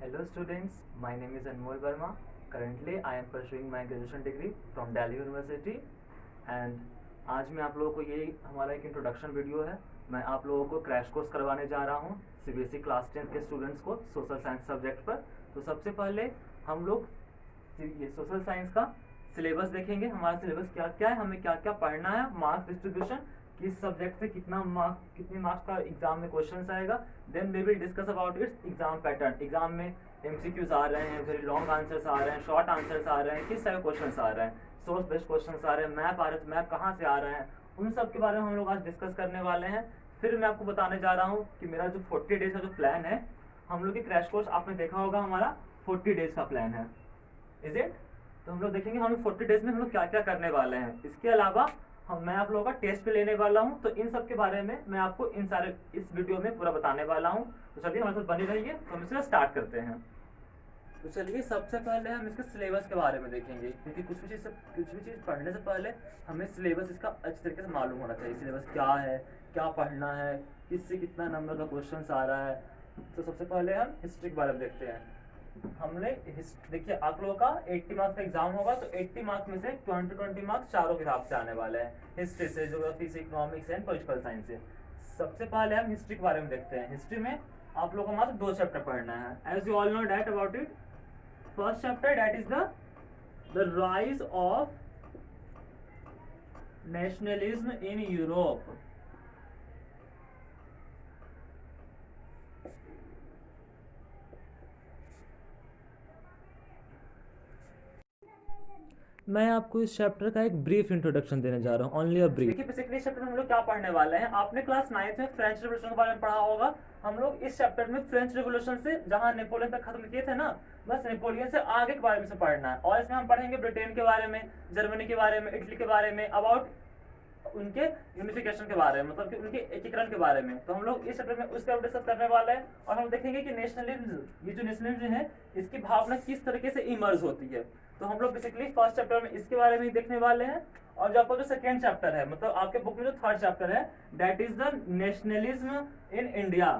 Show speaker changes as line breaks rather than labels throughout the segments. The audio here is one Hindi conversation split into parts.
Hello students, my name is Anmol Verma. Currently I am pursuing my graduation degree from Delhi University and आज मैं आप लोगों को ये हमारा एक इंट्रोडक्शन वीडियो है। मैं आप लोगों को क्रैश कोर्स करवाने जा रहा हूँ सीबीएसई क्लास 10 के स्टूडेंट्स को सोशल साइंस सब्जेक्ट पर। तो सबसे पहले हम लोग ये सोशल साइंस का सिलेबस देखेंगे। हमारा सिलेबस क्या क्या है, हमें क्या क्या पढ़ना है, मार्क्स डिस्ट्रीब्यूशन, किस सब्जेक्ट से कितने मार्क्स का एग्जाम में क्वेश्चन आएगा। Then we will discuss about its exam pattern. Exam में एमसीक्यूज आ रहे हैं, वेरी लॉन्ग आंसर्स आ रहे हैं, शॉर्ट आंसर्स आ रहे हैं, किस टाइप क्वेश्चन आ रहे हैं, सोर्स बेस्ड क्वेश्चन आ रहे हैं, मैप आ रहे हैं, मैप कहाँ से आ रहे हैं, उन सब के बारे में हम लोग आज डिस्कस करने वाले हैं। फिर मैं आपको बताने जा रहा हूँ कि मेरा जो 40 डेज का जो प्लान है, हम लोग की क्रैश कोर्स आपने देखा होगा हमारा 40 डेज का प्लान है, इज इट। तो हम लोग देखेंगे हम लोग 40 डेज में हम लोग क्या क्या करने वाले हैं। इसके अलावा मैं आप लोगों का टेस्ट भी लेने वाला हूं, तो इन सब के बारे में मैं आपको इन सारे इस वीडियो में पूरा बताने वाला हूं। तो चलिए हमारे साथ बने रहिए, तो हम इसे स्टार्ट करते हैं। तो चलिए सबसे पहले हम इसके सिलेबस के बारे में देखेंगे, क्योंकि कुछ भी चीज़ पढ़ने से पहले हमें सिलेबस इसका अच्छी तरीके से मालूम होना चाहिए। सिलेबस क्या है, क्या पढ़ना है, किससे कितना नंबर का क्वेश्चन आ रहा है। तो सबसे पहले हम हिस्ट्री के बारे में देखते हैं। हमने देखिए आप लोगों का 80 मार्क्स का एग्जाम होगा, तो 80 मार्क्स में से 20 मार्क्स चारों के हिसाब से आने वाले हैं, हिस्ट्री से, ज्योग्राफी से, इकोनॉमिक्स एंड पॉलिटिकल साइंस से। सबसे पहले हम हिस्ट्री के बारे में देखते हैं। हिस्ट्री में आप लोगों को मात्र 2 चैप्टर पढ़ना है। As you all know that about it, first chapter that is the rise of nationalism in Europe. मैं आपको इस चैप्टर का एक ब्रीफ इंट्रोडक्शन देने जा रहा हूँ, ओनली अ ब्रीफ। देखिए बेसिकली इस चैप्टर में हम लोग क्या पढ़ने वाले हैं। आपने क्लास 9th में फ्रेंच रिवॉल्यूशन के बारे में पढ़ा होगा। हम लोग इस चैप्टर में फ्रेंच रिवॉल्यूशन से जहां नेपोलियन तक खत्म किए थे ना, बस नेपोलियन से आगे के बारे में से पढ़ना है। और इसमें हम पढ़ेंगे ब्रिटेन के बारे में, जर्मनी के बारे में, इटली के बारे में, अबाउट उनके यूनिफिकेशन के बारे में, मतलब कि उनके एकीकरण के बारे में। तो हम लोग इस चैप्टर में उसका डिस्कस करने वाले हैं। और हम देखेंगे कि नेशनलिज्म, ये जो नेशनलिज्म है, इसकी भावना किस तरीके से इमर्ज होती है। तो हम लोग बेसिकली फर्स्ट चैप्टर में इसके बारे में ही देखने वाले हैं। और जो आपका जो सेकेंड चैप्टर है, मतलब आपके बुक में जो थर्ड चैप्टर है, that is the nationalism in India.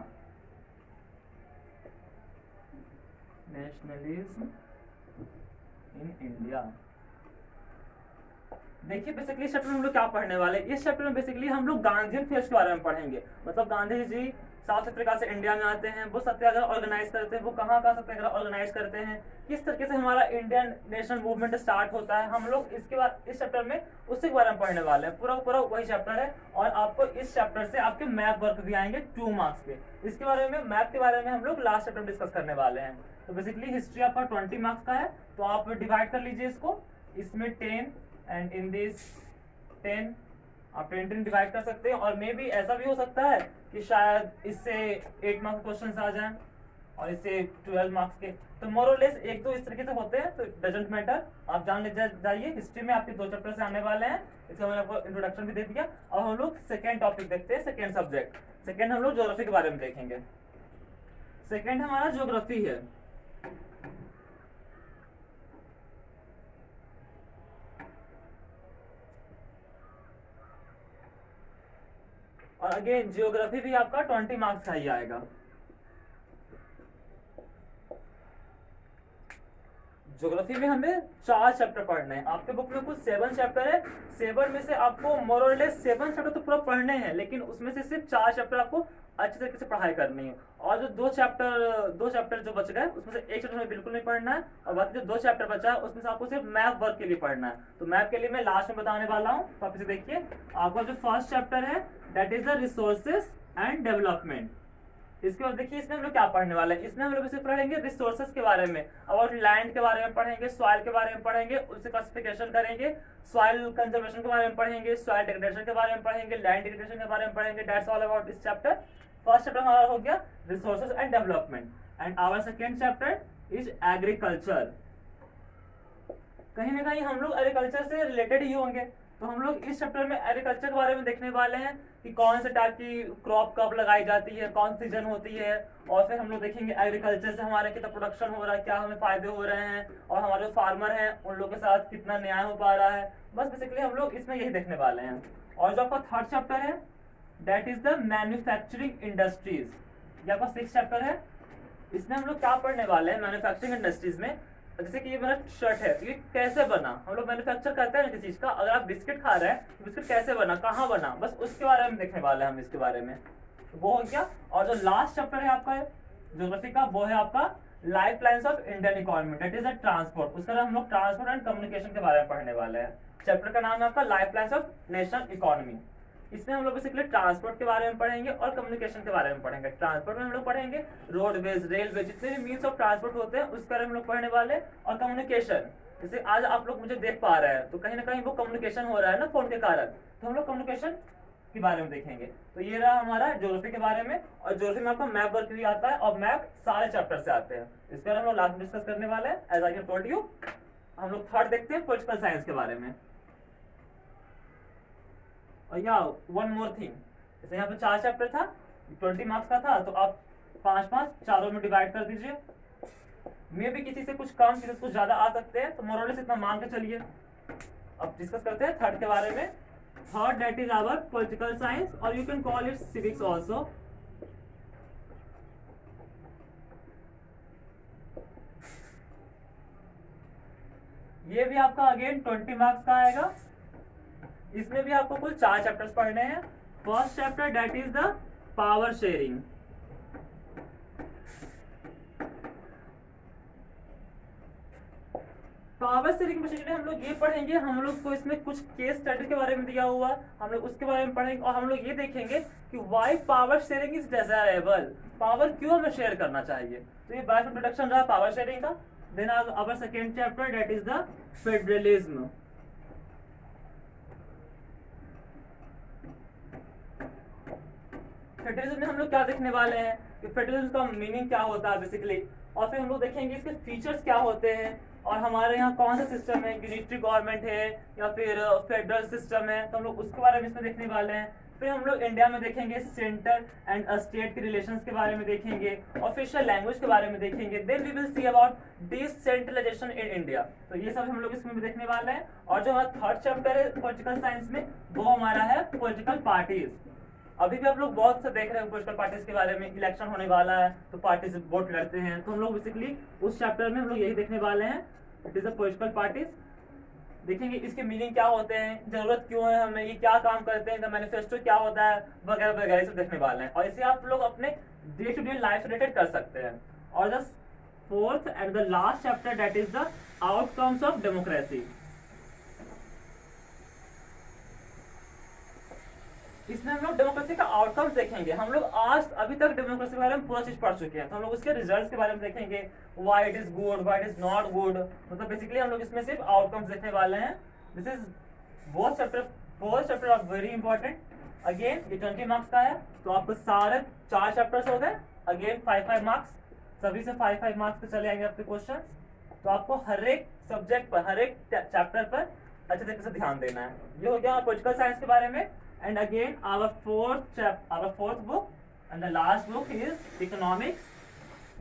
Nationalism in India. देखिए बेसिकली इस चैप्टर में हम लोग क्या पढ़ने वाले हैं। इस चैप्टर में बेसिकली हम लोग गांधीयन फेज के बारे में पढ़ेंगे। मतलब गांधी जी साउथ अफ्रीका से इंडिया में आते हैं, वो सत्याग्रह ऑर्गेनाइज करते हैं। वो कहाँ का सत्याग्रह ऑर्गेनाइज करते हैं, किस तरीके से हमारा इंडियन नेशनल मूवमेंट स्टार्ट होता है, हम लोग इसके बाद इस चैप्टर में उसी के बारे में पढ़ने वाले हैं। पूरा पूरा वही चैप्टर है। और आपको इस चैप्टर से आपके मैप वर्क भी आएंगे 2 मार्क्स के। इसके बारे में, मैप के बारे में हम लोग लास्ट चैप्टर में डिस्कस करने वाले हैं। तो बेसिकली हिस्ट्री आपका 20 मार्क्स का है, तो आप डिवाइड कर लीजिए इसको। इसमें 10 एंड इन दिस 10 आप 10 डिवाइड कर सकते हैं। और मे भी ऐसा भी हो सकता है कि शायद इससे 8 मार्क्स क्वेश्चन आ जाएं और इससे 12 मार्क्स के। तो मोर और लेस 1-2 इस तरीके से होते हैं, तो डजंट मैटर, आप जान ले जाइए। हिस्ट्री में आपके 2 चैप्टर से आने वाले हैं, इसका मैंने आपको इंट्रोडक्शन भी दे दिया। और हम लोग सेकेंड टॉपिक देखते हैं, सेकेंड सब्जेक्ट। सेकेंड हम लोग ज्योग्राफी के बारे में देखेंगे। सेकेंड हमारा ज्योग्राफी है। और अगेन जियोग्राफी भी आपका 20 मार्क्स का ही आएगा। ज्योग्राफी में हमें 4 चैप्टर पढ़ने हैं। आपके बुक में कुछ 7 चैप्टर है। 7 में से आपको मोर और लेस 7 चैप्टर तो पूरा पढ़ने हैं, लेकिन उसमें से सिर्फ 4 चैप्टर आपको अच्छी तरीके से पढ़ाई करनी है। और जो 2 चैप्टर जो बच गए, उसमें से एक चैप्टर में बिल्कुल नहीं पढ़ना है। और बाकी जो 2 चैप्टर बचा है, उसमें से आपको सिर्फ मैप वर्क के लिए पढ़ना है। तो मैप के लिए मैं लास्ट में बताने वाला हूँ, तो आप इसे देखिए। आपका जो फर्स्ट चैप्टर है, that is the resources and development. इसके बाद देखिए इसमें हम लोग क्या पढ़ने वाले हैं। इसमें हम लोग सिर्फ पढ़ेंगे रिसोर्सेज के बारे में, अबाउट लैंड के बारे में पढ़ेंगे, सॉइल के बारे में पढ़ेंगे, उससे क्लासिफिकेशन करेंगे, सॉइल कंजर्वेशन के बारे में पढ़ेंगे, सॉइल डिग्रेडेशन के बारे में पढ़ेंगे, लैंड डिग्रेडेशन के बारे में पढ़ेंगे। That's all about this chapter. First chapter हमारा हो गया resources and development. And our second chapter is agriculture. कहीं ना कहीं हम लोग एग्रीकल्चर से रिलेटेड ही होंगे। तो हम लोग इस चैप्टर में एग्रीकल्चर के बारे में देखने वाले हैं कि कौन से टाइप की क्रॉप कब लगाई जाती है, कौन सीजन होती है। और फिर हम लोग देखेंगे एग्रीकल्चर से हमारे कितना प्रोडक्शन हो रहा है, क्या हमें फायदे हो रहे हैं, और हमारे जो फार्मर हैं उन लोगों के साथ कितना न्याय हो पा रहा है। बस बेसिकली हम लोग इसमें यही देखने वाले हैं। और जो आपका थर्ड चैप्टर है, that is the manufacturing industries. ये आपका 6th चैप्टर है। इसमें हम लोग क्या पढ़ने वाले हैं मैन्युफैक्चरिंग इंडस्ट्रीज में। जैसे कि ये मेरा शर्ट है, तो ये कैसे बना, हम लोग मैन्युफैक्चर करते हैं ना किसी चीज का। अगर आप बिस्किट खा रहे हैं तो बिस्किट कैसे बना, कहाँ बना, बस उसके बारे में देखने वाले हैं हम इसके बारे में। वो हो गया। और जो लास्ट चैप्टर है आपका ज्योग्राफी का, वो है आपका life lines of Indian economy, that is the transport. उसका हम लोग ट्रांसपोर्ट एंड कम्युनिकेशन के बारे में पढ़ने वाले हैं। चैप्टर का नाम है आपका life lines of national economy. इसमें हम लोग बेसिकली ट्रांसपोर्ट के बारे में पढ़ेंगे और कम्युनिकेशन के बारे में पढ़ेंगे। ट्रांसपोर्ट में हम लोग पढ़ेंगे रोडवेज, रेलवे, जितने भी मीन्स ऑफ ट्रांसपोर्ट होते हैं उसके बारे में हम लोग पढ़ने वाले। और कम्युनिकेशन, जैसे आज आप लोग मुझे देख पा रहे हैं तो कहीं ना कहीं वो कम्युनिकेशन हो रहा है ना फोन के कारण, तो हम लोग कम्युनिकेशन के बारे में देखेंगे। तो ये रहा हमारा ज्योग्राफी के बारे में। और ज्योग्राफी में आपका मैप वर्क भी आता है, और मैप सारे चैप्टर से आते हैं। इस पर हम लोग लास्ट डिस्कस करने वाले हैं। As I have told you, हम लोग थर्ड देखते हैं पॉलिटिकल साइंस के बारे में। और यहाँ वन मोर थिंग, जैसे यहाँ पे 4 चैप्टर था, 20 मार्क्स का था, तो आप 5-5 चारों में डिवाइड कर दीजिए। मे भी किसी से कुछ कम, किसी से कुछ ज्यादा आ सकते हैं, तो मोरलेस इतना मान के चलिए। अब डिस्कस करते हैं थर्ड के बारे में। Third that is our political science, और you can call it civics also. ये भी आपका अगेन 20 मार्क्स का आएगा। इसमें भी आपको कुल 4 चैप्टर्स पढ़ने हैं। First chapter that is the power sharing. Power sharing basically हम लोग ये पढ़ेंगे, हम लोग को इसमें कुछ केस स्टडी के बारे में दिया हुआ है, हम लोग उसके बारे में पढ़ेंगे। और हम लोग ये देखेंगे कि why power sharing is desirable, power क्यों हमें शेयर करना चाहिए। तो ये बेसिक इंट्रोडक्शन रहा पावर शेयरिंग का। Then our second chapter that is the federalism. Federalism में हम लोग क्या देखने वाले हैं कि फेडरलिज्म का मीनिंग क्या होता है बेसिकली, और फिर हम लोग देखेंगे इसके फीचर्स क्या होते हैं, और हमारे यहाँ कौन सा सिस्टम है, यूनिटरी गवर्नमेंट है या फिर फेडरल सिस्टम है, तो हम लोग उसके बारे में इसमें देखने वाले हैं। फिर हम लोग इंडिया में देखेंगे सेंटर एंड स्टेट के रिलेशंस के बारे में देखेंगे, ऑफिशियल लैंग्वेज के बारे में देखेंगे। Then we will see about decentralisation in India. तो ये सब हम लोग इसमें भी देखने वाले हैं। और जो हमारा थर्ड चैप्टर है पॉलिटिकल साइंस में, वो हमारा है पॉलिटिकल पार्टीज। अभी भी आप लोग बहुत से देख रहे हैं पॉलिटिकल पार्टीज के बारे में, इलेक्शन होने वाला है तो पार्टीज वोट लड़ते हैं, तो हम लोग बेसिकली उस चैप्टर में हम लोग यही देखने वाले हैं, it is the political parties. देखेंगे इसके मीनिंग क्या होते हैं, जरूरत क्यों है हमें, ये क्या काम करते हैं, मैनिफेस्टो क्या होता है, वगैरह वगैरह सब देखने वाले हैं। और इसे आप लोग अपने day to day life related कर सकते हैं। और the fourth and the last chapter that is the outcomes of democracy. इसमें हम लोग डेमोक्रेसी का आउटकम्स देखेंगे। हम लोग आज अभी तक डेमोक्रेसी के बारे में पूरा चीज पढ़ चुके हैं, तो हम लोग उसके रिजल्ट्स के बारे में देखेंगे, why it is good, why it is not good. मतलब बेसिकली हम लोग इसमें सिर्फ आउटकम्स देखने वाले हैं। This is both chapter, fourth chapter are very important. Again ये 20 मार्क्स का है, तो आपको सारे 4 चैप्टर्स हो गए। अगेन 5-5 मार्क्स, सभी से 5-5 मार्क्स पे चले आएंगे आपके क्वेश्चन। तो आपको हर एक सब्जेक्ट पर, हर एक चैप्टर पर अच्छे तरीके से ध्यान देना है। ये हो गया पॉलिटिकल साइंस के बारे में। And again our fourth book and the last book is economics.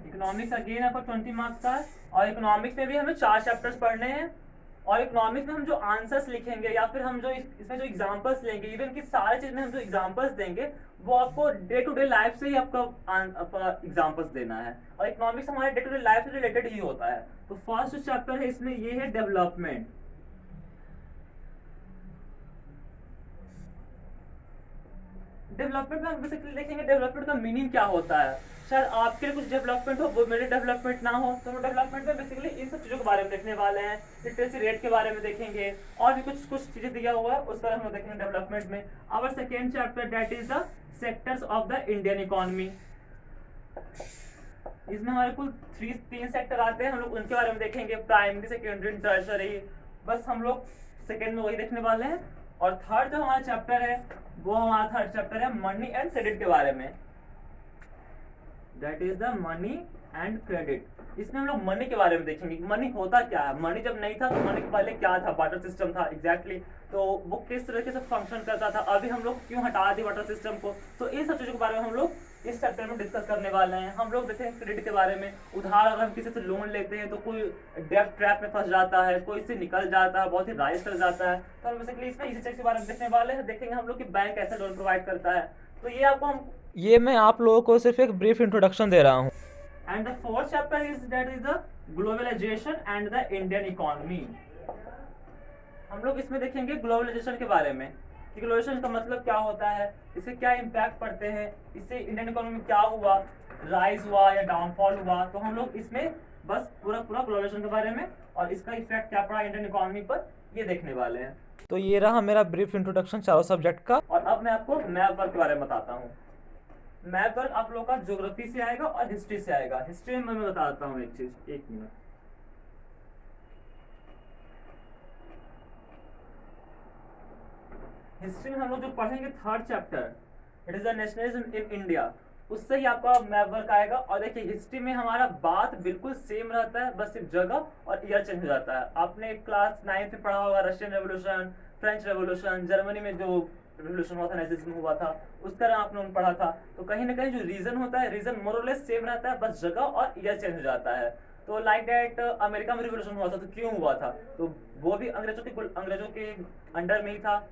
Economics again आपको 20 मार्क्स का है, और इकोनॉमिक्स में भी हमें 4 चैप्टर्स पढ़ने हैं। और इकोनॉमिक्स में हम जो आंसर्स लिखेंगे या फिर हम जो इसमें जो एग्जांपल्स लेंगे, इवन की सारी चीज में हम जो एग्जांपल्स देंगे वो आपको डे टू डे लाइफ से ही आपका एग्जांपल्स देना है। और इकोनॉमिक्स हमारे डे टू डे लाइफ से रिलेटेड ही होता है। तो फर्स्ट चैप्टर है इसमें, ये है डेवलपमेंट। डेवलपमेंट में हम बेसिकली देखेंगे डेवलपमेंट का मीनिंग क्या होता है। शायद आपके लिए कुछ डेवलपमेंट हो, वो मेरे डेवलपमेंट ना हो, तो हम डेवलपमेंट में बेसिकली इन सब चीजों के बारे में देखने वाले हैं। लिटरेसी रेट के बारे में देखेंगे, और भी कुछ चीजें दिया हुआ है उसका हम देखेंगे डेवलपमेंट में। Our second chapter that is the sectors of the Indian economy. इसमें हमारे कुल 3 सेक्टर आते हैं, हम लोग उनके बारे में देखेंगे, प्राइमरी, सेकेंडरी, टर्शरी। बस हम लोग सेकेंड में वही देखने वाले हैं। और थर्ड जो हमारा चैप्टर है, वो हमारा थर्ड चैप्टर है मनी एंड क्रेडिट के बारे में। That is the money and credit. इसमें हम लोग मनी के बारे में देखेंगे, मनी होता क्या है, मनी जब नहीं था तो मनी के पहले क्या था, वाटर सिस्टम था एग्जैक्टली, तो वो किस तरीके से फंक्शन करता था, अभी हम लोग क्यों हटा दी वाटर सिस्टम को। तो इन सब चीजों के बारे में हम लोग इस चैप्टर में डिस्कस करने वाले हैं। हम लोग देखेंगे क्रेडिट के बारे में, उधार अगर हम किसी से लोन लेते हैं तो कोई डेब्ट ट्रैप में फंस जाता है, कोई इससे निकल जाता है, बहुत ही राइज कर जाता है। तो हम बेसिकली इसमें इसी चीज के बारे में देखने वाले हैं। देखेंगे हम लोग कि बैंक कैसे लोन प्रोवाइड करता है। तो ये मैं आप लोगों को सिर्फ एक ब्रीफ इंट्रोडक्शन दे रहा हूँ। And the fourth chapter is that is the globalisation and the Indian economy. हम लोग इसमें देखेंगे ग्लोबलाइजेशन के बारे में कि ग्लोबलाइजेशन का मतलब क्या होता है, इससे क्या इम्पैक्ट पड़ते हैं, इससे इंडियन इकोनॉमी में क्या हुआ, राइज हुआ या डाउनफॉल हुआ। तो हम लोग इसमें बस पूरा ग्लोबलाइजेशन के बारे में और इसका इफेक्ट क्या पड़ा इंडियन इकोनॉमी पर ये देखने वाले हैं। तो ये रहा मेरा ब्रीफ इंट्रोडक्शन चारों सब्जेक्ट का। और अब मैं आपको मैप वर्क के बारे में बताता हूँ। मैप वर्क आप लोगों का ज्योग्राफी से आएगा और हिस्ट्री से आएगा। हिस्ट्री में मैं बताता हूँ एक चीज, एक मिनट। हिस्ट्री में हम लोग जो पढ़ेंगे third chapter, it is the nationalism in India, उससे ही आपका मैप वर्क आएगा। और देखिए हिस्ट्री में हमारा बात बिल्कुल सेम रहता है, बस सिर्फ जगह और ईयर चेंज हो जाता है। आपने क्लास 9th में पढ़ा होगा Russian revolution, French revolution, Germany में जो रेवोल्यूशन हुआ था, नेज़िज्म हुआ था, उस तरह आपने पढ़ा था। तो कहीं ना कहीं जो रीजन होता है, रीजन मोर और लेस सेम रहता है, बस जगह और ईयर चेंज हो जाता है। तो लाइक दैट अमेरिका में रिवोल्यूशन हुआ था, तो क्यों हुआ था, तो वो भी अंग्रेजों के अंडर में ही था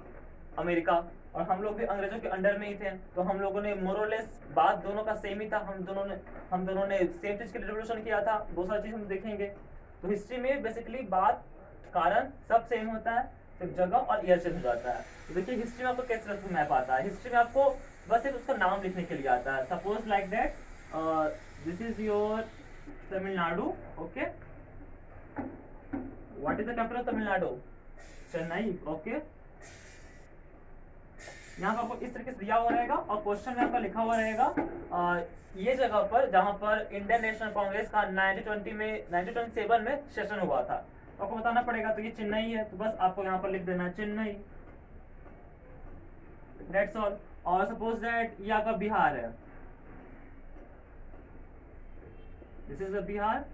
अमेरिका, और हम लोग भी अंग्रेजों के अंडर में ही थे। तो हम लोगों ने मोरलेस बात दोनों का सेम ही था, हम दोनों ने सेम चीज के लिए रिवोल्यूशन किया था। बहुत सारी चीज हम देखेंगे। तो हिस्ट्री में बेसिकली बात कारण सब सेम होता है, सिर्फ जगह और ईयर चेंज हो जाता है। तो देखिए हिस्ट्री में आपको किस तरह से मैप आता है। हिस्ट्री में आपको बस एक उसका नाम लिखने के लिए आता है। Suppose like that this is your Tamil Nadu, okay, what is the capital of Tamil Nadu, Chennai, okay. यहाँ पर आपको इस तरीके से दिया हुआ रहेगा और क्वेश्चन में आपका लिखा हुआ रहेगा ये जगह पर जहां पर इंडियन नेशनल कांग्रेस का 1927 में सेशन हुआ था, तो आपको बताना पड़ेगा। तो ये चेन्नई है, तो बस आपको यहाँ पर लिख देना है चेन्नई, दैट्स ऑल। और सपोज दैट ये आपका बिहार है, दिस इज द बिहार,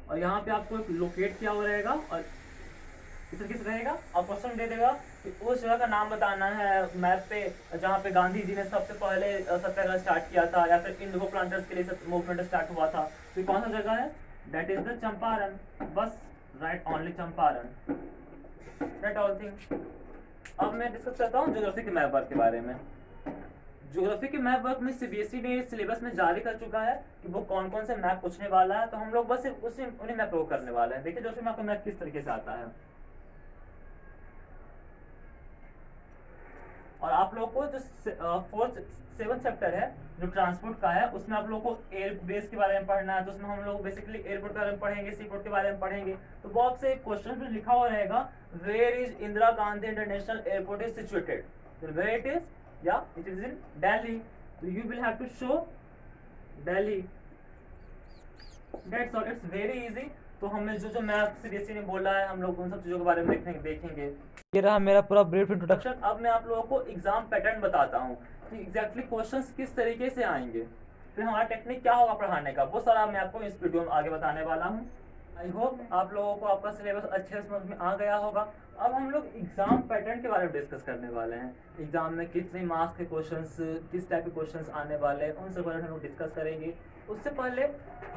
और यहाँ पे आपको लोकेट किया हुआ रहेगा और इस तरीके से रहेगा। और क्वेश्चन दे देगा कि उस जगह का नाम बताना है मैप पे जहाँ पे गांधी जी ने सबसे पहले सत्याग्रह स्टार्ट किया था, या फिर इंडिगो प्लांटर्स के लिए मूवमेंट स्टार्ट हुआ था। तो ये कौन सा जगह है, दैट इज द चंपारण, बस right only Champaran, that all thing. अब मैं डिस्कस करता हूँ ज्योग्राफी के मैप वर्क के बारे में। ज्योग्राफी के मैप वर्क में सीबीएसई ने सिलेबस में जारी कर चुका है कि वो कौन कौन से मैप पूछने वाला है। तो हम लोग बस उन्हीं मैप को करने वाले हैं। देखिए ज्योग्राफी में आपका मैप किस तरीके से आता है। और आप लोगों को जो 7th चैप्टर है जो ट्रांसपोर्ट का है, उसमें आप लोगों को एयर बेस के बारे में पढ़ना है। तो उसमें हम लोग बेसिकली एयरपोर्ट के बारे में पढ़ेंगे, सी पोर्ट के बारे में पढ़ेंगे। तो वो आपसे एक क्वेश्चन में लिखा हुआ रहेगा, where is Indira Gandhi international airport is situated, where it is, या इट इज इन दिल्ली। तो you will have to show Delhi, that's all, it's very easy. तो हमें जो मैप सीबीएसई ने बोला है, हम लोग उन सब चीजों के बारे में देखेंगे। ये रहा मेरा पूरा ब्रीफ इंट्रोडक्शन। अब मैं आप लोगों को एग्जाम पैटर्न बताता हूँ कि एग्जैक्टली क्वेश्चंस किस तरीके से आएंगे, फिर हमारा टेक्निक क्या होगा पढ़ाने का, वो सारा मैं आपको इस वीडियो में आगे बताने वाला हूँ। आई होप आप लोगों को आपका सिलेबस अच्छे से समझ में आ गया होगा। अब हम लोग एग्जाम पैटर्न के बारे में डिस्कस करने वाले हैं। एग्जाम में कितने मार्क्स के क्वेश्चंस, किस टाइप के क्वेश्चंस आने वाले हैं, उन सब बारे में हम लोग डिस्कस करेंगे। उससे पहले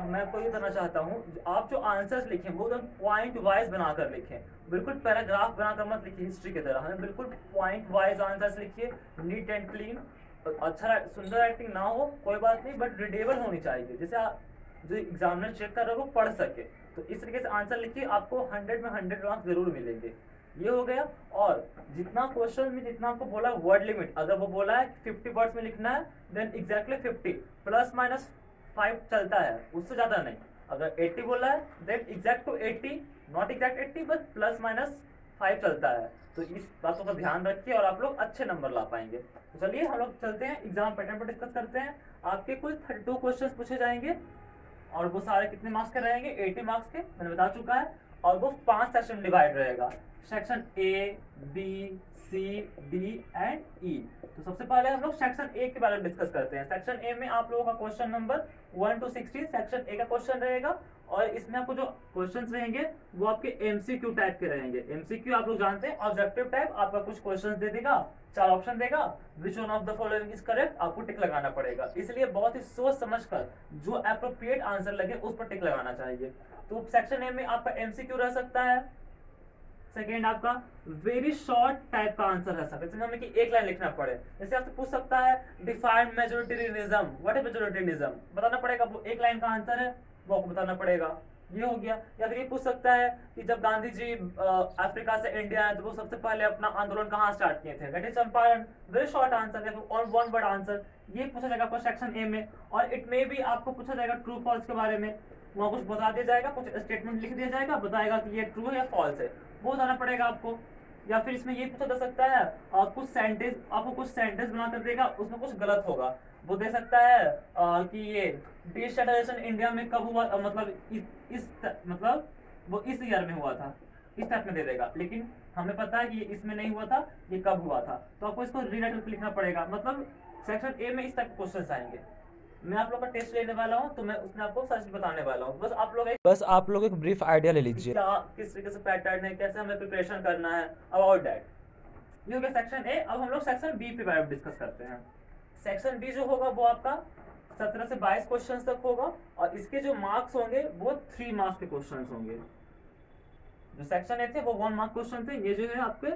मैं आपको ये करना चाहता हूँ, आप जो आंसर्स लिखें वो एकदम पॉइंट वाइज बनाकर लिखें, बिल्कुल पैराग्राफ बनाकर मत लिखिए हिस्ट्री की तरह। हमें बिल्कुल पॉइंट वाइज आंसर्स लिखिए, नीट एंड क्लीन। अच्छा सुंदर राइटिंग ना हो कोई बात नहीं, बट रीडेबल होनी चाहिए, जैसे जो एग्जामिनर चेक कर रहे हो वो पढ़ सके। तो इस तरीके से आंसर लिखिए, आपको 100 में 100 मार्क्स जरूर मिलेंगे। ये हो गया। और जितना क्वेश्चन में जितना आपको बोला वर्ड लिमिट, अगर वो बोला है 50 वर्ड्स में लिखना है, देन एग्जैक्टली 50 प्लस माइनस 5 चलता है, उससे ज्यादा नहीं। अगर 80 बोला है then exact to 80, not exact 80 बस प्लस माइनस 5 चलता है। तो इस बातों का ध्यान रखिए और आप लोग अच्छे नंबर ला पाएंगे। तो चलिए हम लोग चलते हैं एग्जाम पैटर्न पर डिस्कस करते हैं। आपके कुल 32 क्वेश्चन पूछे जाएंगे और वो सारे कितने मार्क्स के रहेंगे, 80 मार्क्स के, मैंने बता चुका है। और वो 5 सेक्शन डिवाइड रहेगा, section A, B, C, D and E. तो सबसे पहले हम लोग सेक्शन ए के बारे में डिस्कस करते हैं। सेक्शन ए में आप लोगों का question number 1 to 60 section A का क्वेश्चन रहेगा। और इसमें आपको जो क्वेश्चंस रहेंगे वो आपके एमसीक्यू टाइप के रहेंगे। एमसीक्यू आप लोग जानते हैं, ऑब्जेक्टिव टाइप। आपका कुछ क्वेश्चंस दे देगा, 4 ऑप्शन देगा, which one of the following is correct, आपको टिक लगाना पड़ेगा। इसलिए बहुत ही सोच समझकर जो अप्रोप्रिएट आंसर लगे उस पर टिक लगाना चाहिए। तो सेक्शन ए में आपका एमसीक्यू रह सकता है, सेकेंड आपका वेरी शॉर्ट टाइप का आंसर है सकता है, हमें कि एक लाइन लिखना पड़े। जैसे आपसे पूछ सकता है define majoritarianism, what is majoritarianism, बताना पड़ेगा, वो एक लाइन का आंसर है, वो आपको बताना पड़ेगा, ये हो गया। या फिर ये पूछ सकता है कि जब गांधी जी अफ्रीका से इंडिया आए तो वो सबसे पहले अपना आंदोलन कहाँ स्टार्ट किए थे, that is Champaran, very short answer, या फिर ऑन वन वर्ड आंसर, ये पूछा जाएगा आपको सेक्शन ए में। और इट मे भी आपको पूछा जाएगा ट्रू फॉल्स के बारे में, वहाँ कुछ बता दिया जाएगा, कुछ स्टेटमेंट लिख दिया जाएगा, बताएगा कि ये ट्रू है या फॉल्स है, वो बताना पड़ेगा आपको। या फिर इसमें ये पूछा जा सकता है कुछ सेंटेंस, आपको कुछ सेंटेंस बना कर देगा, उसमें कुछ गलत होगा, वो दे सकता है कि ये डिस्टेबलाइजेशन इंडिया में कब हुआ, मतलब मतलब वो इस ईयर में हुआ था, इस टाइप में दे देगा, लेकिन हमें पता है कि ये इसमें नहीं हुआ था, ये कब हुआ था, तो आपको इसको रीराइट करके लिखना पड़ेगा। मतलब सेक्शन ए में इस टाइप के क्वेश्चंस आएंगे। मैं आप लोग का टेस्ट लेने वाला हूँ, तो मैं उसमें आपको सच बताने वाला हूँ, बस आप लोग एक ब्रीफ आइडिया ले लीजिए क्या किस तरीके से पैटर्न है, कैसे हमें प्रिपरेशन करना है अबाउट दैट। ये हो गया सेक्शन ए। अब हम लोग सेक्शन बी पे बारे में डिस्कस करते हैं। सेक्शन बी जो होगा वो आपका 17 से 22 क्वेश्चन तक होगा, और इसके जो मार्क्स होंगे वो 3 मार्क्स के क्वेश्चन होंगे। जो सेक्शन ए थे वो 1 मार्क क्वेश्चन थे, ये जो है आपके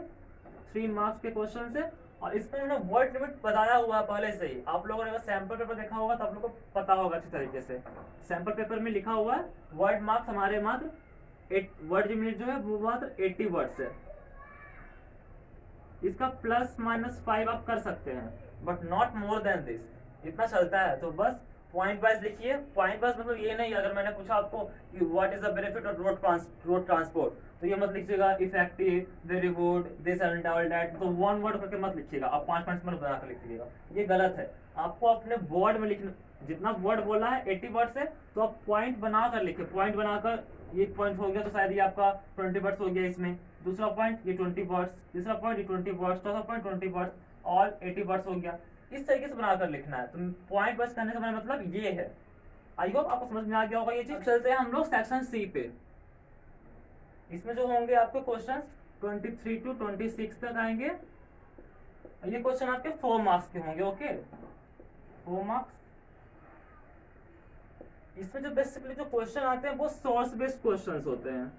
3 मार्क्स के क्वेश्चन है। और इसमें उन्होंने वर्ड लिमिट बताया हुआ है पहले से ही, आप लोगों ने अगर सैंपल पेपर देखा होगा तो आप लोगों को पता होगा अच्छी तरीके से। सैंपल पेपर में लिखा हुआ है वर्ड मार्क्स हमारे मात्र वर्ड लिमिट जो है वो मात्र 80 वर्ड्स है। इसका प्लस माइनस 5 आप कर सकते हैं, but not more than this, इतना चलता है। तो बस पॉइंट वाइज लिखिए। पॉइंट वाइज मतलब ये नहीं, अगर मैंने पूछा आपको कि what is the benefit of road transport, तो ये मत लिखिएगा effective, very good, this and all that, तो वन वर्ड करके मत लिखिएगा, आप 5 पॉइंट्स में बनाकर लिखिएगा, ये गलत है। आपको अपने वर्ड में लिखना, जितना वर्ड बोला है 80 वर्ड से, तो आप पॉइंट बनाकर लिखिए। पॉइंट बनाकर ये पॉइंट हो गया तो शायद ये आपका 20 वर्ड्स हो गया इसमें, दूसरा पॉइंट ये 20 वर्ड्स, तीसरा पॉइंट ये 20 वर्ड्स, चौथा पॉइंट 20 वर्ड्स, और 80 वर्ड्स हो गया। इस तरीके से बनाकर लिखना है। तो पॉइंट बस करने का मतलब ये है। आई होप आपको समझ में आ गया होगा ये चीज। चलते हैं हम लोग सेक्शन सी पे। इसमें जो होंगे आपके क्वेश्चंस 23 टू 26 तक आएंगे। ये क्वेश्चन आपके 4 मार्क्स के होंगे। Okay, 4 marks. इसमें जो बेसिकली जो क्वेश्चन आते हैं वो सोर्स बेस्ड क्वेश्चंस होते हैं।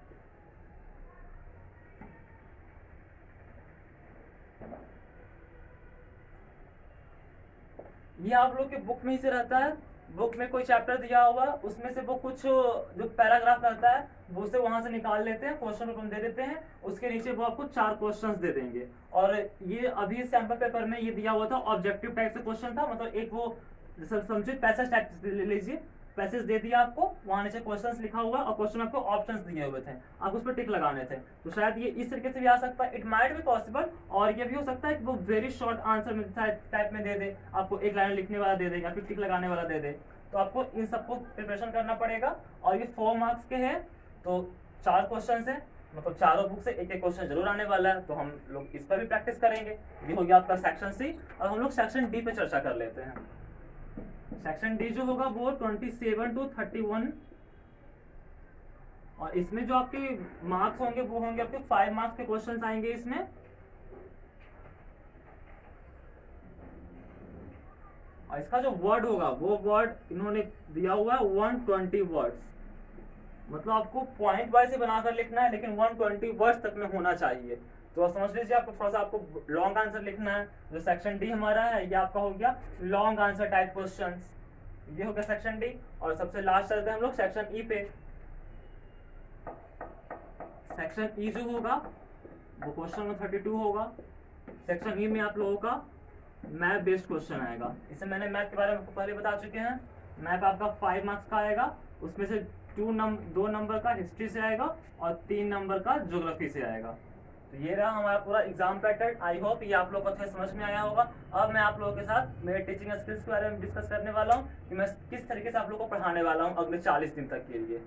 ये आप लोग के बुक में ही से रहता है। बुक में कोई चैप्टर दिया हुआ, उसमें से वो कुछ जो पैराग्राफ रहता है वो उसे वहां से निकाल लेते हैं, क्वेश्चन पेपर दे देते हैं, उसके नीचे वो आपको 4 क्वेश्चंस दे देंगे। और ये अभी सैंपल पेपर में ये दिया हुआ था, ऑब्जेक्टिव टाइप से क्वेश्चन था, मतलब एक वो समझिए पैसेज टाइप ले लीजिए, पैसेज दे दिया आपको, वहां नीचे क्वेश्चंस लिखा हुआ और क्वेश्चन आपको ऑप्शंस दिए हुए थे, आप उस पर टिक लगाने थे। तो शायद ये इस तरीके से भी आ सकता है, इट माइट बी पॉसिबल। और ये भी हो सकता है कि वो वेरी शॉर्ट आंसर में टाइप में दे दे, आपको एक लाइन लिखने वाला दे दे या फिर टिक लगाने वाला दे दे। तो आपको इन सबको प्रिपरेशन करना पड़ेगा। और ये 4 मार्क्स के हैं, तो 4 क्वेश्चन है, मतलब चारों बुक से एक एक क्वेश्चन जरूर आने वाला है, तो हम लोग इस पर भी प्रैक्टिस करेंगे। ये हो गया आपका सेक्शन सी। और हम लोग सेक्शन डी पे चर्चा कर लेते हैं। सेक्शन डी जो होगा वो 27 टू 31, और इसमें जो आपके मार्क्स होंगे वो होंगे आपके 5 मार्क्स के क्वेश्चंस आएंगे इसमें। और इसका जो वर्ड होगा वो वर्ड इन्होंने दिया हुआ है 120 वर्ड्स, मतलब आपको पॉइंट वाइज ही बनाकर लिखना है, लेकिन 120 वर्ड्स तक में होना चाहिए। तो समझ लीजिए आपको थोड़ा सा आपको लॉन्ग आंसर लिखना है। जो सेक्शन डी हमारा है ये आपका हो गया लॉन्ग आंसर टाइप क्वेश्चंस, ये हो गया सेक्शन डी। और सबसे लास्ट चलते हैं हम लोग सेक्शन ई पे। सेक्शन ई जो होगा वो क्वेश्चन नंबर 32 होगा। सेक्शन ई में आप लोगों का मैथ बेस्ड क्वेश्चन आएगा। इसे मैंने मैथ के बारे में आपको पहले बता चुके हैं। मैथ आपका 5 मार्क्स का आएगा, उसमें से 2 नंबर का हिस्ट्री से आएगा और 3 नंबर का ज्योग्राफी से आएगा। तो ये रहा हमारा पूरा एग्जाम पैटर्न। आई होप ये आप लोग को अच्छे समझ में आया होगा। अब मैं आप लोगों के साथ मेरे टीचिंग स्किल्स के बारे में डिस्कस करने वाला हूँ कि मैं किस तरीके से आप लोगों को पढ़ाने वाला हूँ अगले 40 दिन तक के लिए।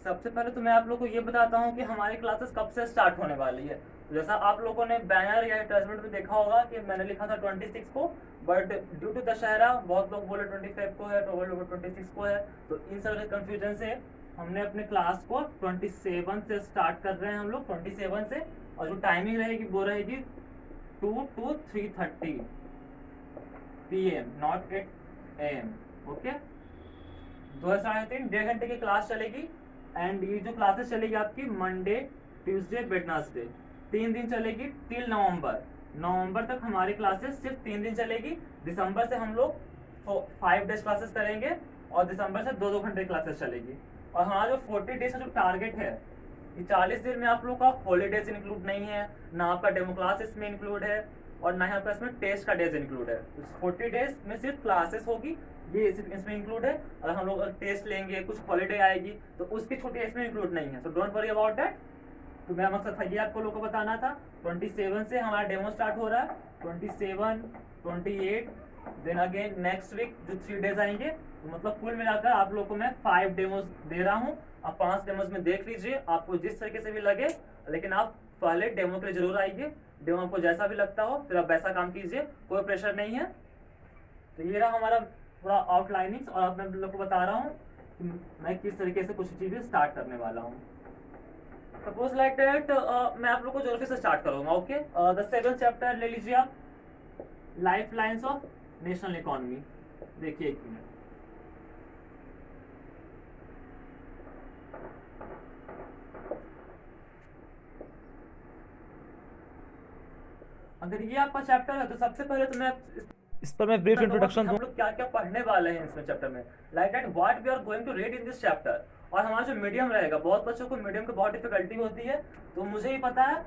सबसे पहले तो मैं आप लोगों को ये बताता हूँ कि हमारी क्लासेस कब से स्टार्ट होने वाली है। जैसा आप लोगों ने बैनर या एडवर्टाइजमेंट में देखा होगा कि मैंने लिखा था 26 को, बट ड्यू टू दशहरा बहुत लोग बोले 25 को है, तो बहुत लोग 26 को है, तो इन सब कंफ्यूजन से हमने अपने क्लास को 27 से स्टार्ट कर रहे हैं हम लोग, 27 से। और जो टाइमिंग रहेगी वो रहेगी 2 to 3:30 PM, not 8 AM। Okay, 2 से 3.5 1.5 घंटे की क्लास चलेगी। एंड ये जो क्लासेस चलेगी आपकी मंडे, ट्यूसडे, वेडनेसडे, 3 दिन चलेगी टिल नवंबर। नवंबर तक हमारी क्लासेस सिर्फ 3 दिन चलेगी। दिसंबर से हम लोग 5 डेज क्लासेस करेंगे और दिसंबर से 2-2 घंटे क्लासेस चलेगी। और हमारा जो 40 डेज का जो टारगेट है, कि 40 दिन में आप लोग का हॉलीडेज इंक्लूड नहीं है, ना आपका डेमो क्लास इसमें इंक्लूड है और ना ही आपका इसमें टेस्ट का डेज इंक्लूड है। 40 डेज में सिर्फ क्लासेस होगी, ये इसमें इंक्लूड है। अगर हम लोग टेस्ट लेंगे, कुछ हॉलीडे आएगी तो उसकी छुट्टी इसमें इंक्लूड नहीं है। So don't worry about that. तो मेरा मकसद था ये आपको लोगों को बताना था। 27 से हमारा डेमो स्टार्ट हो रहा है, 27, 28, देन अगेन नेक्स्ट वीक जो 3 डेज आएंगे। तो मतलब कुल मिलाकर आप लोगों को मैं 5 डेमोज दे रहा हूँ। आप 5 डेमोज में देख लीजिए, आपको जिस तरीके से भी लगे, लेकिन आप पहले डेमो के लिए जरूर आइए। डेमो आपको जैसा भी लगता हो फिर आप वैसा काम कीजिए, कोई प्रेशर नहीं है। तो ये रहा हमारा थोड़ा आउटलाइनिंग, और अब मैं लोग को बता रहा हूँ कि मैं किस तरीके से कुछ चीजें स्टार्ट करने वाला हूँ। सपोज लाइक दैट मैं आप लोग को ज्योग्राफी से स्टार्ट करूंगा। ओके, द 7th चैप्टर ले लीजिए आप, life lines of national economy. देखिए एक मिनट, अगर ये आपका चैप्टर है तो सबसे पहले तो मैं इस पर मैं ब्रीफ इंट्रोडक्शन दूं। हम लोग क्या क्या पढ़ने वाले हैं इसमें चैप्टर में, like that what we are going to read in this chapter. और हमारा जो मीडियम रहेगा, बहुत बच्चों को मीडियम की बहुत डिफिकल्टी होती है, तो मुझे ही पता है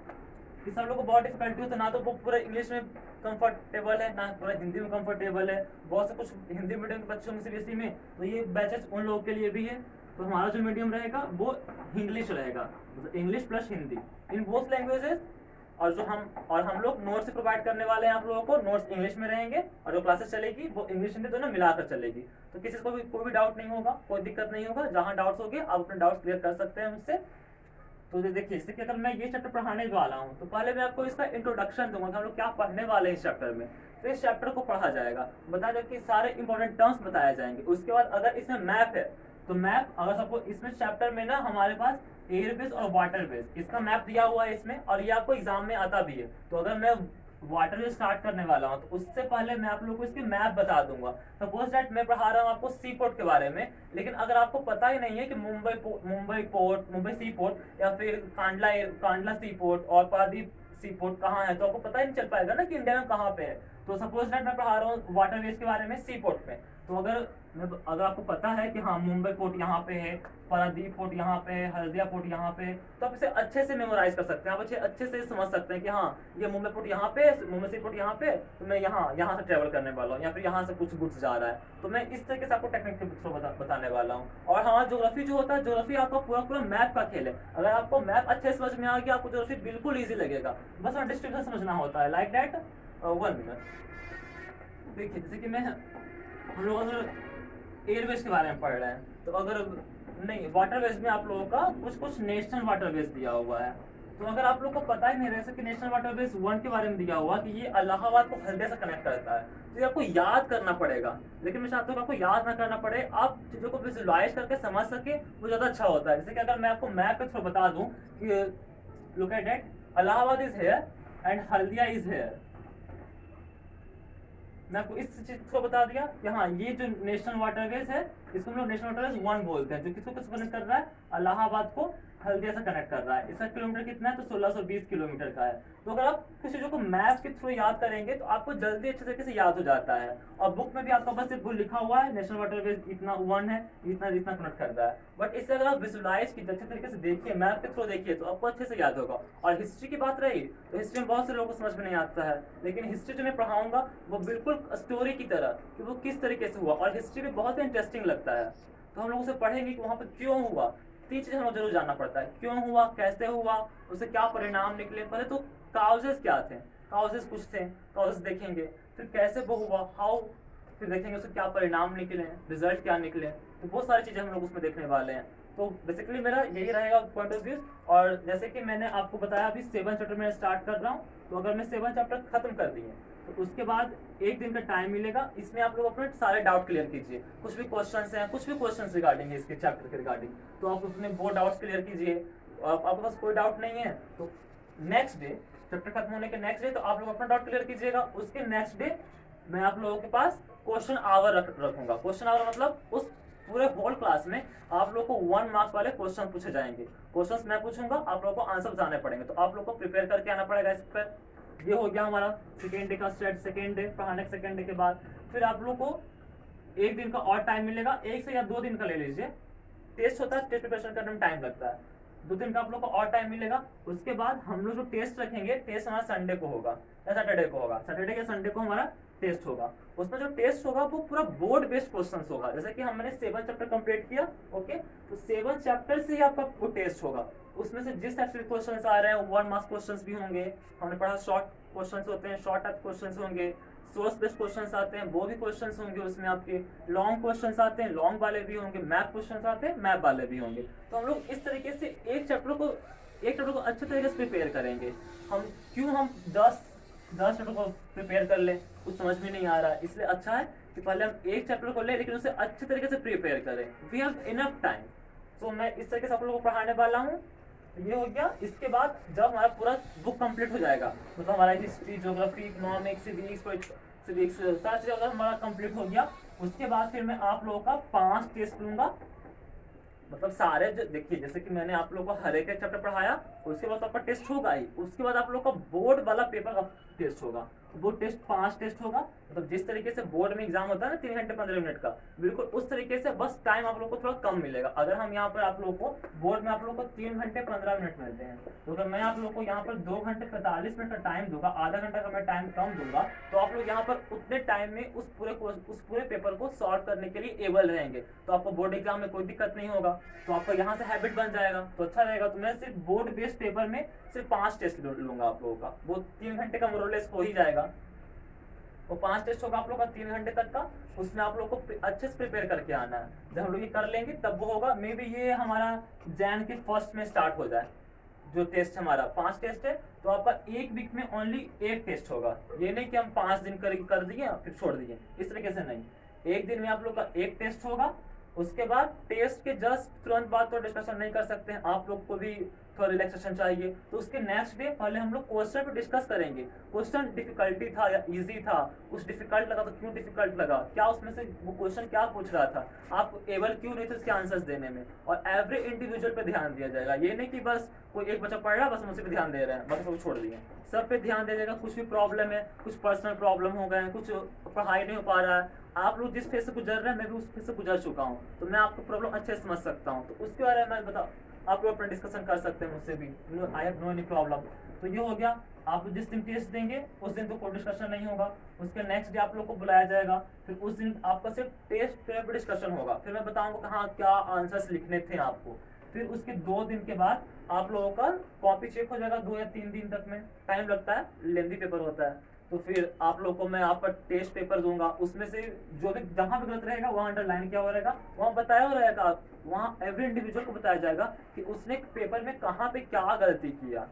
कि सब लोग को बहुत डिफिकल्टी होती है। ना तो वो पूरा इंग्लिश में कंफर्टेबल है, ना पूरा हिंदी में कंफर्टेबल है। बहुत से कुछ हिंदी मीडियम के बच्चों में सीबीएसई में, तो ये बैचेस उन लोगों के लिए भी है। तो हमारा जो मीडियम रहेगा वो इंग्लिश रहेगा, English plus Hindi in both languages. और हम लोग नोट्स प्रोवाइड करने वाले हैं आप लोगों को। नोट्स इंग्लिश में रहेंगे और जो क्लासेस चलेगी वो इंग्लिश हिंदी दोनों मिलाकर चलेगी। तो किसी को भी कोई भी डाउट नहीं होगा, कोई दिक्कत नहीं होगा। जहां डाउट्स होंगे आप अपने डाउट्स क्लियर कर सकते हैं मुझसे। तो देखिए, इससे अगर मैं ये चैप्टर पढ़ाने वाला हूँ तो पहले मैं आपको इसका इंट्रोडक्शन दूंगा कि हम लोग क्या पढ़ने वाले हैं इस चैप्टर में। तो इस चैप्टर को पढ़ा जाएगा, बताया जाएगा कि सारे इंपॉर्टेंट टर्म्स बताए जाएंगे। उसके बाद अगर इसमें मैप है तो मैप, अगर सपोज इसमें चैप्टर में ना हमारे पास एयर बेस और वाटर बेस, इसका मैप दिया हुआ है इसमें, और ये आपको एग्जाम में आता भी है। तो अगर मैं वाटर बेस स्टार्ट करने वाला हूँ तो उससे पहले मैं आप लोगों को इसके मैप बता दूंगा। सपोज दैट मैं पढ़ा रहा हूँ आपको सी पोर्ट के बारे में, लेकिन अगर आपको पता ही नहीं है कि मुंबई सी पोर्ट या फिर कांडला सी पोर्ट और पारादीप सी पोर्ट कहाँ है, तो आपको पता ही नहीं चल पाएगा ना कि इंडिया में कहाँ पे है। तो सपोज दैट मैं पढ़ा रहा हूँ वाटर बेस के बारे में सी पोर्ट में, तो अगर आपको पता है कि हाँ मुंबई पोर्ट यहाँ पे है, पारादीप पोर्ट यहाँ पे है, हल्दिया पोर्ट यहाँ पे है, तो आप इसे अच्छे से मेमोराइज कर सकते हैं। आप अच्छे से समझ सकते हैं कि हाँ ये मुंबई पोर्ट यहाँ पे, मुंबई सी पोर्ट यहाँ पे, तो मैं यहाँ से ट्रेवल करने वाला हूँ, या फिर यहाँ से कुछ गुड्स जा रहा है। तो मैं इस तरीके से आपको टेक्निक के थ्रू बताने वाला हूँ। और हाँ, ज्योग्राफी जो होता है, ज्योग्राफी आपका पूरा मैप का खेल है। अगर आपको मैप अच्छे से समझ में आ गया, आपको ज्योग्राफी बिल्कुल ईजी लगेगा। बस डिस्ट्रीब्यूशन समझना होता है, लाइक दैट। 1 मिनट देखिए, जैसे कि हम लोग अगर एयरवेज के बारे में पढ़ रहे हैं, तो अगर नहीं वाटरवेज में आप लोगों का कुछ नेशनल वाटरवेज दिया हुआ है। तो अगर आप लोग को पता ही नहीं रहे कि नेशनल वाटरवेज 1 के बारे में दिया हुआ कि ये इलाहाबाद को हल्दिया से कनेक्ट करता है, तो ये आपको याद करना पड़ेगा। लेकिन मैं चाहता हूँ आपको याद ना करना पड़े, आप चीजों को विजुअलाइज करके समझ सके, वो ज्यादा अच्छा होता है। जैसे कि अगर मैं आपको मैप के थ्रू बता दूं कि look at that, Allahabad is here and Haldia is here, मैं आपको इस चीज को बता दिया कि हाँ ये जो नेशनल वाटरवेज है, इसको हम लोग नेशनल वाटरवेज 1 बोलते हैं, जो किसको कनेक्ट कर रहा है, इलाहाबाद को हल्दिया से कनेक्ट कर रहा है। इसका किलोमीटर कितना है, तो 1620 किलोमीटर का है। तो अगर आप कुछ चीजों को मैप के थ्रू याद करेंगे तो आपको जल्दी अच्छे तरीके से याद हो जाता है। और बुक में भी आपका बस सिर्फ लिखा हुआ है नेशनल वाटरवेज इतना 1 है, इतना कनेक्ट कर रहा है। बट इससे अगर आप विजुअलाइज कीजिए, अच्छे तरीके से देखिए, मैप के थ्रू देखिए, तो आपको अच्छे से याद होगा। और हिस्ट्री की बात रही तो हिस्ट्री में बहुत से लोगों को समझ में नहीं आता है, लेकिन हिस्ट्री जो मैं पढ़ाऊंगा वो बिल्कुल स्टोरी की तरह कि वो किस तरीके से हुआ। और हिस्ट्री भी बहुत इंटरेस्टिंग लगता है, तो हम लोग उसे पढ़ेंगे कि वहाँ पर क्यों हुआ। 3 चीजें हमें जरूर जानना पड़ता है, क्यों हुआ, कैसे हुआ, उससे क्या परिणाम निकले। पहले तो काउजेस क्या थे, काउजेस कुछ थे, काउजेस देखेंगे, फिर कैसे वो हुआ, हाउ, फिर देखेंगे उससे क्या परिणाम निकले, रिजल्ट क्या निकले। तो बहुत सारी चीजें हम लोग उसमें देखने वाले हैं। तो बेसिकली मेरा यही रहेगा पॉइंट ऑफ व्यू। और जैसे कि मैंने आपको बताया अभी 7 चैप्टर में स्टार्ट कर रहा हूँ, तो अगर मैं 7 चैप्टर खत्म कर दिए तो उसके बाद 1 दिन का टाइम मिलेगा। इसमें आप लोग अपने सारे डाउट क्लियर कीजिए। कुछ भी क्वेश्चंस हैं, कुछ भी क्वेश्चंस रिगार्डिंग इसके चैप्टर के रिगार्डिंग, तो आप अपने वो डाउट्स क्लियर कीजिए। आपके पास कोई डाउट नहीं है तो नेक्स्ट डे, चैप्टर खत्म होने के नेक्स्ट डे, तो आप लोग अपना डाउट क्लियर कीजिएगा। उसके नेक्स्ट डे मैं आप लोगों के पास क्वेश्चन आवर रखूंगा। क्वेश्चन आवर मतलब उस पूरे होल क्लास में आप लोग को 1 मार्क्स वाले क्वेश्चन पूछे जाएंगे। क्वेश्चंस मैं पूछूंगा, आप लोगों को आंसर बताने पड़ेंगे, तो आप लोग को प्रिपेयर करके आना पड़ेगा इस पर। ये हो गया हमारा सेकेंड डे का सेट, सेकेंड डे पढ़ाने के सेकेंड डे के बाद फिर आप लोग को एक दिन का और टाइम मिलेगा, 1 से या 2 दिन का ले लीजिए। टेस्ट होता है, टेस्ट प्रिपरेशन करने में टाइम लगता है, 2 दिन का आप लोग को और टाइम मिलेगा। उसके बाद हम लोग जो टेस्ट रखेंगे, टेस्ट हमारा संडे को होगा या सैटरडे को होगा, सैटरडे या संडे को हमारा टेस्ट होगा। उसमें जो टेस्ट होगा वो पूरा बोर्ड बेस्ड क्वेश्चंस होगा। जैसे कि हमने 7 चैप्टर कंप्लीट किया, ओके, तो 7 चैप्टर से ही आपका वो टेस्ट होगा। उसमें से जिस टाइप के क्वेश्चंस आ रहे हैं 1 मार्क्स क्वेश्चंस भी होंगे, हमने पढ़ा शॉर्ट क्वेश्चंस होते हैं, शॉर्ट टाइप क्वेश्चंस होंगे, सोर्स बेस्ड क्वेश्चंस आते हैं, वो भी क्वेश्चंस होंगे उसमें आपके, लॉन्ग क्वेश्चंस आते हैं, लॉन्ग वाले भी होंगे, मैप क्वेश्चंस आते हैं, मैप वाले भी होंगे। तो हम लोग इस तरीके से एक चैप्टर को अच्छे तरीके से प्रिपेयर करेंगे। हम 10 चैप्टर को प्रिपेयर कर लें, कुछ समझ में नहीं आ रहा है, इसलिए अच्छा है कि पहले हम एक चैप्टर को लें लेकिन उसे अच्छे तरीके से प्रिपेयर करें। We have enough time. So मैं इस तरीके से आप लोगों को पढ़ाने वाला हूँ। ये हो गया। इसके बाद जब हमारा पूरा बुक कंप्लीट हो जाएगा, मतलब हमारा हिस्ट्री, ज्योग्राफी, इकोनॉमिक्स, सिविक्स सारी चीजें अगर हमारा कंप्लीट हो गया, उसके बाद फिर मैं आप लोगों का 5 टेस्ट लूंगा। मतलब सारे देखिए, जैसे कि मैंने आप लोगों को हर एक चैप्टर पढ़ाया, उसके बाद तो आपका टेस्ट होगा ही, उसके बाद आप लोग का बोर्ड वाला पेपर का टेस्ट होगा। वो टेस्ट 5 टेस्ट होगा। मतलब जिस तरीके से बोर्ड में एग्जाम होता है ना 3 घंटे 15 मिनट का, बिल्कुल उस तरीके से, बस टाइम आप लोग को थोड़ा कम मिलेगा। अगर हम यहाँ पर आप लोग को बोर्ड में आप लोग को 3 घंटे 15 मिनट मिलते हैं, तो अगर मैं आप लोग को यहाँ पर 2 घंटे 45 मिनट का टाइम दूंगा, आधा घंटा का मैं टाइम कम दूंगा, तो आप लोग यहाँ पर उतने टाइम में उस पूरे पेपर को सॉल्व करने के लिए एबल रहेंगे। तो आपको बोर्ड एग्जाम में कोई दिक्कत नहीं होगा, तो आपका यहाँ से हैबिट बन जाएगा, तो अच्छा रहेगा। तो मैं सिर्फ बोर्ड बेस्ड पेपर में सिर्फ 5 टेस्ट लूंगा आप लोगों का, वो 3 घंटे का मोरलेस हो ही जाएगा। वो 5 टेस्ट होगा आप लोग का 3 घंटे तक का, उसमें आप लोग को अच्छे से प्रिपेयर करके आना है। जब हम लोग ये कर लेंगे तब वो होगा। मे बी ये हमारा जैन के फर्स्ट में स्टार्ट हो जाए। जो टेस्ट हमारा 5 टेस्ट है, तो आपका 1 वीक में ओनली 1 टेस्ट होगा। ये नहीं कि हम 5 दिन कर दिए फिर छोड़ दिए, इस तरीके से नहीं। 1 दिन में आप लोग का 1 टेस्ट होगा। उसके बाद टेस्ट के जस्ट तुरंत बाद तो डिस्कशन नहीं कर सकते हैं, आप लोग को भी थोड़ा रिलैक्सेशन चाहिए। तो उसके नेक्स्ट डे पहले हम लोग क्वेश्चन पे डिस्कस करेंगे। क्वेश्चन डिफिकल्टी था या इजी था, कुछ डिफिकल्ट लगा तो क्यों डिफिकल्ट लगा, क्या उसमें से वो क्वेश्चन क्या पूछ रहा था, आप एबल क्यों नहीं थे उसके आंसर्स देने में। और एवरी इंडिविजुअल पे ध्यान दिया जाएगा। ये नहीं कि बस कोई एक बच्चा पढ़ रहा है बस हम उसी पे ध्यान दे रहे हैं, बाकी सब छोड़ दिए। सब पे ध्यान दिया जाएगा। कुछ भी प्रॉब्लम है, कुछ पर्सनल प्रॉब्लम हो गए, कुछ पढ़ाई नहीं हो पा रहा है, आप लोग जिस फेज से गुजर रहे हैं मैं भी उस फेज से गुजर चुका हूँ, तो मैं आपको प्रॉब्लम अच्छे से समझ सकता हूँ। तो उसके बारे में मैं बता, आप लोग अपना डिस्कशन कर सकते हैं मुझसे भी, I have no any problem. तो ये हो गया। आप जिस दिन टेस्ट देंगे उस दिन तो कोई डिस्कशन नहीं होगा। उसके नेक्स्ट डे आप लोग को बुलाया जाएगा, फिर उस दिन आपका सिर्फ टेस्ट पे डिस्कशन होगा। फिर मैं बताऊंगा हाँ क्या आंसर्स लिखने थे आपको। फिर उसके 2 दिन के बाद आप लोगों का कॉपी चेक हो जाएगा। 2 या 3 दिन तक में टाइम लगता है, लेंदी पेपर होता है। तो फिर आप लोग को मैं आपका टेस्ट पेपर दूंगा, उसमें से जो भी जहां भी गलत रहेगा वहां अंडरलाइन किया हुआ रहेगा, वहां बताया हुआ रहेगा, वहां एवरी इंडिविजुअल को बताया जाएगा कि उसने पेपर में कहाँ पे क्या गलती किया,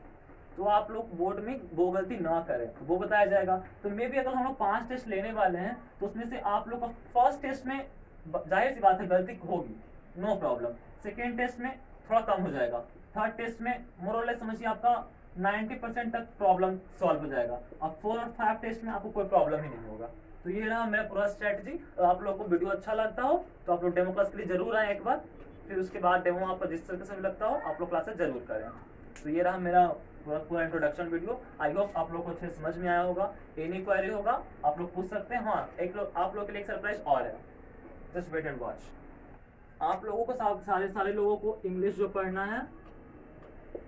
तो आप लोग बोर्ड में वो गलती ना करें, वो बताया जाएगा। तो मे भी अगर हम लोग 5 टेस्ट लेने वाले हैं, तो उसमें से आप लोग का फर्स्ट टेस्ट में जाहिर सी बात है गलती होगी, नो प्रॉब्लम। सेकेंड टेस्ट में थोड़ा कम हो जाएगा। थर्ड टेस्ट में मोर और लेस समझिए आपका 90% तक प्रॉब्लम सॉल्व हो जाएगा। अब 4 और 5 टेस्ट में आपको कोई प्रॉब्लम ही नहीं होगा। तो ये रहा मेरा पूरा स्ट्रेटजी। आप लोगों को वीडियो अच्छा लगता हो तो आप लोग डेमो क्लास के लिए जरूर आए एक बार, फिर उसके बाद डेमो आपको जिस तरीके से भी लगता हो आप लोग क्लासेस जरूर करें। तो ये रहा मेरा पूरा इंट्रोडक्शन वीडियो। आई होप आप लोग को अच्छे समझ में आया होगा। एनी क्वेरी होगा आप लोग पूछ सकते हैं। हाँ, आप लोग के लिए एक सरप्राइज और है, जस्ट वेट एंड वॉच। आप लोगों को सारे लोगों को इंग्लिश जो पढ़ना है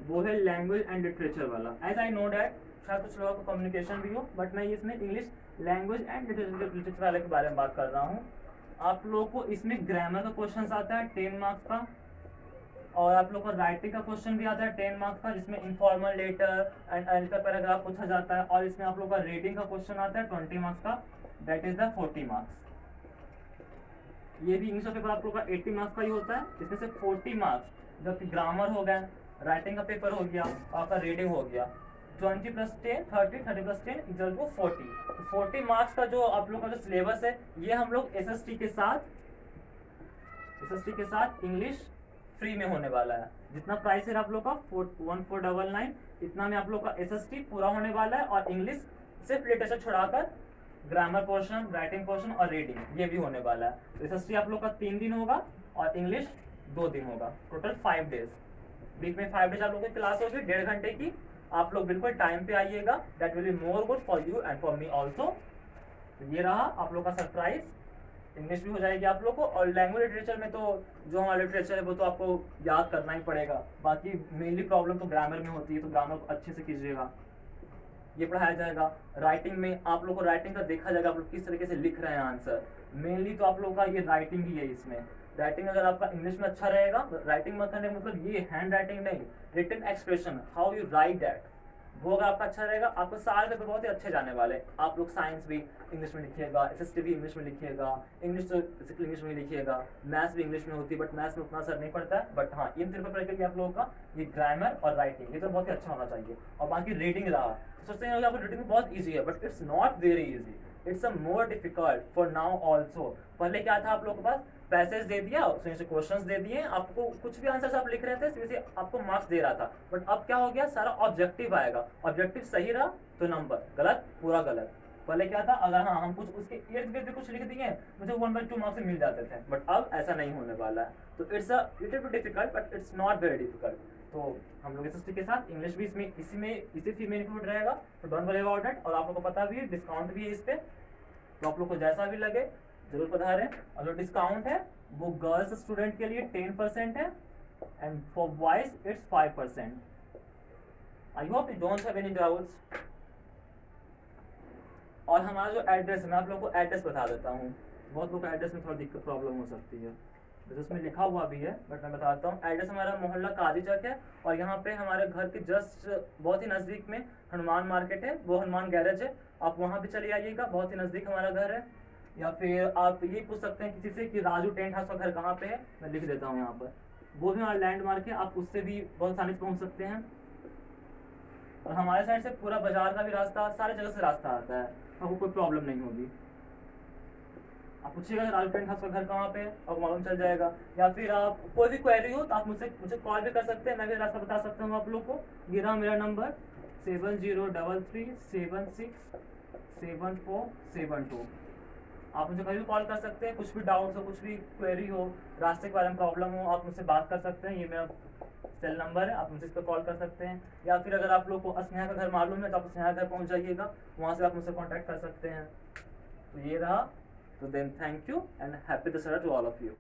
वो है लैंग्वेज एंड लिटरेचर वाला। एज आई नो डैट शायद कुछ लोगों को कम्युनिकेशन भी हो, बट मैं इसमें इंग्लिश लैंग्वेज एंड लिटरेचर वाले के बारे में बात कर रहा हूँ। आप लोगों को इसमें ग्रामर का क्वेश्चन आता है 10 मार्क्स का, और आप लोग को राइटिंग का क्वेश्चन भी आता है 10 मार्क्स का, जिसमें इनफॉर्मल लेटर एंड का पैराग्राफ पूछा जाता है। और इसमें आप लोग का रीडिंग का क्वेश्चन आता है 20 मार्क्स का, दैट इज द 40 मार्क्स। ये भी इंग्लिश का पेपर आप लोग का 80 मार्क्स का ही होता है, इसमें से 40 मार्क्स जबकि ग्रामर हो गया, राइटिंग का पेपर हो गया, आपका रीडिंग हो गया। 20 + 10 30, 30 + 10 इक्वल टू 40। तो 40 मार्क्स का जो आप लोग का जो सिलेबस है, ये हम लोग एसएसटी के साथ इंग्लिश फ्री में होने वाला है। जितना प्राइस है आप लोग का 1499, इतना में आप लोग का एसएसटी पूरा होने वाला है। और इंग्लिश सिर्फ लिटरेचर छुड़ाकर ग्रामर पोर्शन, राइटिंग पोर्शन और रीडिंग, ये भी होने वाला है। तो एसएसटी आप लोग का 3 दिन होगा और इंग्लिश 2 दिन होगा, टोटल 5 डेज। वीक में 5 डेज आप लोगों की क्लास होगी 1.5 घंटे की। आप लोग बिल्कुल टाइम पे आइएगा, that will be more good for you and for me also. ये रहा आप लोग का सरप्राइज। इंग्लिश भी हो जाएगी आप लोग को, और लैंग्वेज लिटरेचर में तो जो हमारा लिटरेचर है वो तो आपको याद करना ही पड़ेगा। बाकी मेनली प्रॉब्लम तो ग्रामर में होती है, तो ग्रामर को अच्छे से कीजिएगा, ये पढ़ाया जाएगा। राइटिंग में आप लोग को राइटिंग का देखा जाएगा, आप लोग किस तरीके से लिख रहे हैं आंसर। मेनली तो आप लोगों का ये राइटिंग ही है। इसमें राइटिंग अगर आपका इंग्लिश में अच्छा रहेगा, राइटिंग मत करने मतलब ये हैंड राइटिंग नहीं, written expression, how you write that, वो अगर आपका अच्छा रहेगा, आपको सारे पेपर बहुत ही अच्छे जाने वाले। आप लोग साइंस भी इंग्लिश में लिखिएगा, एसएसटी भी इंग्लिश में लिखिएगा, इंग्लिश तो बेसिकली इंग्लिश में लिखिएगा, मैथ्स भी इंग्लिश में होती है, बट मैथ्स में उतना असर नहीं पड़ता है। बट हाँ, इन 3 पेपर के लिए आप लोगों का ये ग्रामर और राइटिंग ये तो बहुत ही अच्छा होना चाहिए। और बाकी रीडिंग रहा, तो सोचते हैं आपको रीडिंग बहुत ईजी है, but it's not very easy, it's a more difficult for now also. पहले क्या था, आप लोग के पास पैसेज दे दिया, उसमें से क्वेश्चंस दे दिए, आपको कुछ भी आंसर्स आप लिख रहे थे वैसे आपको मार्क्स दे रहा था। बट अब क्या हो गया, सारा ऑब्जेक्टिव आएगा, ऑब्जेक्टिव सही रहा तो नंबर, गलत पूरा गलत। पहले क्या था, अगर हाँ हम कुछ उसके इर्द गिर्द कुछ लिख दिए मुझे 1/2 मार्क्स मिल जाते थे, बट अब ऐसा नहीं होने वाला है। तो it's a little bit difficult but it's not very difficult. तो हम लोग एसएसटी के साथ इंग्लिश भी इसी फी में इंक्लूड रहेगा, तो डोंट वरी अबाउट इट। और आप लोग को पता भी है डिस्काउंट भी है इस पे, तो आप लोग को जैसा भी लगे जरूर पधारें। और जो डिस्काउंट है वो गर्ल्स स्टूडेंट के लिए 10% है and for boys it's 5%। I hope you don't have any doubts. और हमारा जो एड्रेस है, मैं आप लोगों को एड्रेस बता देता हूँ। बहुत लोग एड्रेस में थोड़ा दिक्कत प्रॉब्लम हो सकती है, जैसे उसमें लिखा हुआ भी है, बट मैं बताता हूँ। एड्रेस हमारा मोहल्ला काजी चौक है, और यहाँ पे हमारे घर के जस्ट बहुत ही नज़दीक में हनुमान मार्केट है, वो हनुमान गैरेज है, आप वहाँ भी चले आइएगा, बहुत ही नज़दीक हमारा घर है। या फिर आप ये पूछ सकते हैं किसी से कि राजू टेंट हाउस का घर कहाँ पे है, मैं लिख देता हूँ यहाँ पर, वो भी हमारा लैंडमार्क है, आप उससे भी बहुत आसानी से पहुँच सकते हैं। और हमारे साइड से पूरा बाजार का भी रास्ता, सारी जगह से रास्ता आता है, आपको कोई प्रॉब्लम नहीं होगी। आप पूछिएगा राजू टेंट हाउस का घर कहाँ पे है, आपको मालूम चल जाएगा। या फिर आप कोई भी क्वेरी हो तो आप मुझे कॉल भी कर सकते हैं, मैं भी रास्ता बता सकता हूँ आप लोग को। ये रहा मेरा नंबर 7033767472। आप मुझे कभी भी कॉल कर सकते हैं, कुछ भी डाउट्स हो, कुछ भी क्वेरी हो, रास्ते के बारे में प्रॉब्लम हो, आप मुझसे बात कर सकते हैं। ये मेरा सेल नंबर है, आप मुझे इस पर कॉल कर सकते हैं। या फिर अगर आप लोग को स्नेहा का घर मालूम है तो आप स्नेहा घर पहुंच जाइएगा, वहाँ से आप मुझसे कॉन्टैक्ट कर सकते हैं। तो ये रहा, तो then thank you and happy Dussehra to all of you.